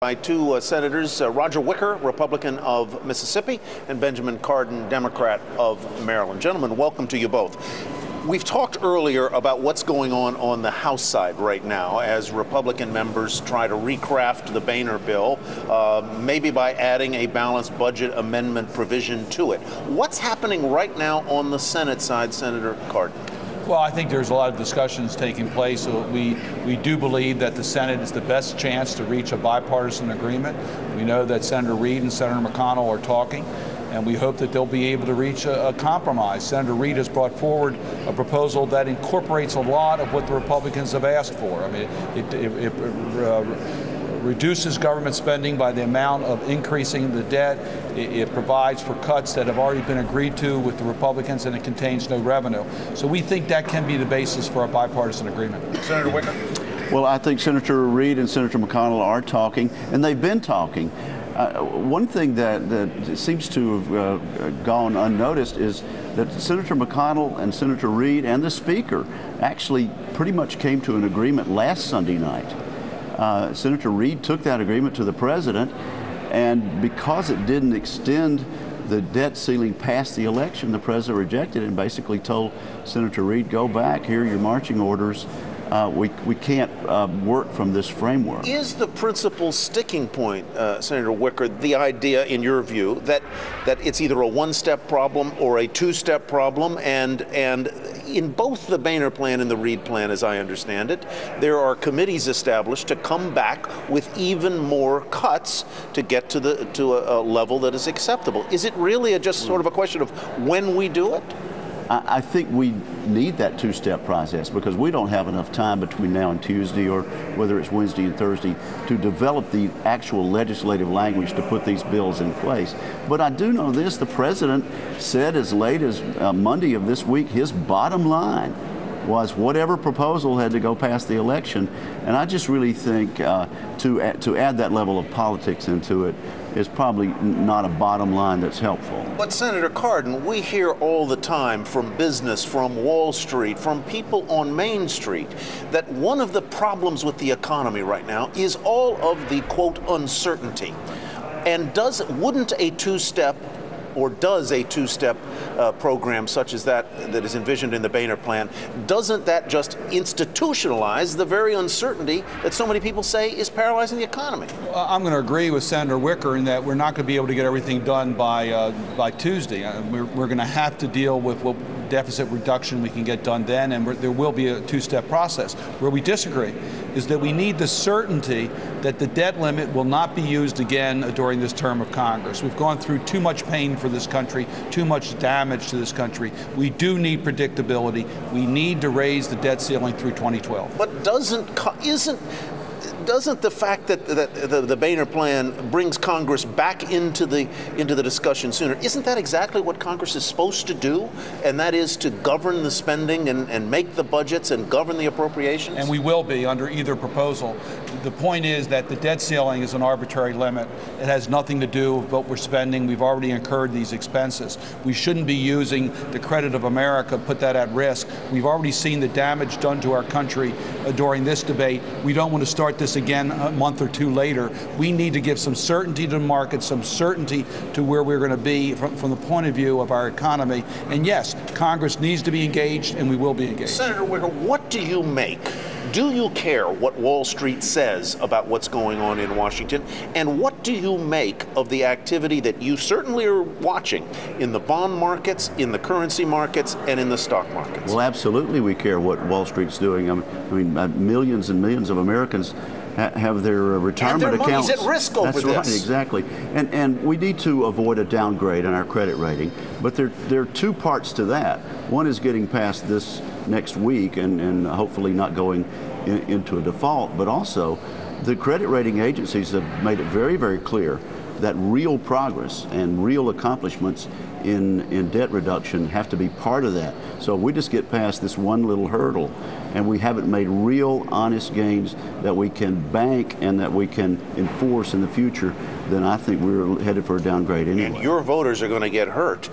By two senators, Roger Wicker, Republican of Mississippi, and Benjamin Cardin, Democrat of Maryland. Gentlemen, welcome to you both. We've talked earlier about what's going on the House side right now as Republican members try to recraft the Boehner bill, maybe by adding a balanced budget amendment provision to it. What's happening right now on the Senate side, Senator Cardin? Well, I think there's a lot of discussions taking place. So we do believe that the Senate is the best chance to reach a bipartisan agreement. We know that Senator Reid and Senator McConnell are talking, and we hope that they'll be able to reach a compromise. Senator Reid has brought forward a proposal that incorporates a lot of what the Republicans have asked for. I mean, it reduces government spending by the amount of increasing the debt. It provides for cuts that have already been agreed to with the Republicans, and it contains no revenue. So we think that can be the basis for a bipartisan agreement. Senator Wicker? Well, I think Senator Reid and Senator McConnell are talking, and they've been talking. One thing that seems to have gone unnoticed is that Senator McConnell and Senator Reid and the Speaker actually pretty much came to an agreement last Sunday night. Senator Reid took that agreement to the president, and because it didn't extend the debt ceiling past the election, the president rejected it and basically told Senator Reid, go back, here are your marching orders. We can't work from this framework. Is the principal sticking point, Senator Wicker, the idea, in your view, that it's either a one-step problem or a two-step problem, and in both the Boehner plan and the Reid plan, as I understand it, there are committees established to come back with even more cuts to get to a level that is acceptable. Is it really just sort of a question of when we do it? I think we need that two-step process because we don't have enough time between now and Tuesday, or whether it's Wednesday and Thursday, to develop the actual legislative language to put these bills in place. But I do know this, the president said as late as Monday of this week, his bottom line was whatever proposal had to go past the election. And I just really think to add that level of politics into it is probably not a bottom line that's helpful. But Senator Cardin, we hear all the time from business, from Wall Street, from people on Main Street, that one of the problems with the economy right now is all of the, quote, uncertainty. And wouldn't a two-step, or does a two-step program such as that is envisioned in the Boehner plan, doesn't that just institutionalize the very uncertainty that so many people say is paralyzing the economy? Well, I'm going to agree with Senator Wicker in that we're not going to be able to get everything done by Tuesday. We're going to have to deal with what deficit reduction we can get done then, and there will be a two-step process. Where we disagree is that we need the certainty that the debt limit will not be used again during this term of Congress. We've gone through too much pain for this country, too much damage to this country. We do need predictability. We need to raise the debt ceiling through 2012. But doesn't the fact that the Boehner plan brings Congress back into the discussion sooner, isn't that exactly what Congress is supposed to do? And that is to govern the spending and make the budgets and govern the appropriations? And we will be under either proposal. The point is that the debt ceiling is an arbitrary limit. It has nothing to do with what we're spending. We've already incurred these expenses. We shouldn't be using the credit of America, put that at risk. We've already seen the damage done to our country during this debate. We don't want to start this again a month or two later. We need to give some certainty to the market, some certainty to where we're going to be from the point of view of our economy. And yes, Congress needs to be engaged, and we will be engaged. Senator Wicker, what do you make? Do you care what Wall Street says about what's going on in Washington? And what do you make of the activity that you certainly are watching in the bond markets, in the currency markets, and in the stock markets? Well, absolutely we care what Wall Street's doing. I mean, millions and millions of Americans have their retirement accounts. And their money's at risk over this. That's right, exactly. And we need to avoid a downgrade in our credit rating. But there are two parts to that. One is getting past this next week and hopefully not going into a default. But also, the credit rating agencies have made it very, very clear that real progress and real accomplishments in debt reduction have to be part of that. So if we just get past this one little hurdle and we haven't made real honest gains that we can bank and that we can enforce in the future, then I think we're headed for a downgrade anyway. And your voters are going to get hurt.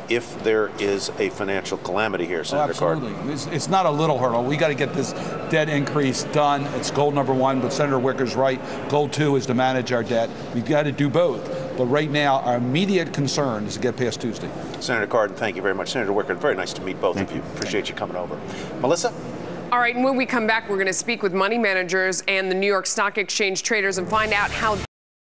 if there is a financial calamity here, Senator Cardin. Absolutely. It's not a little hurdle. We got to get this debt increase done. It's goal number one, but Senator Wicker's right. Goal two is to manage our debt. We've got to do both. But right now, our immediate concern is to get past Tuesday. Senator Cardin, thank you very much. Senator Wicker, very nice to meet both of you. Appreciate you coming over. Melissa? All right, and when we come back, we're going to speak with money managers and the New York Stock Exchange traders and find out how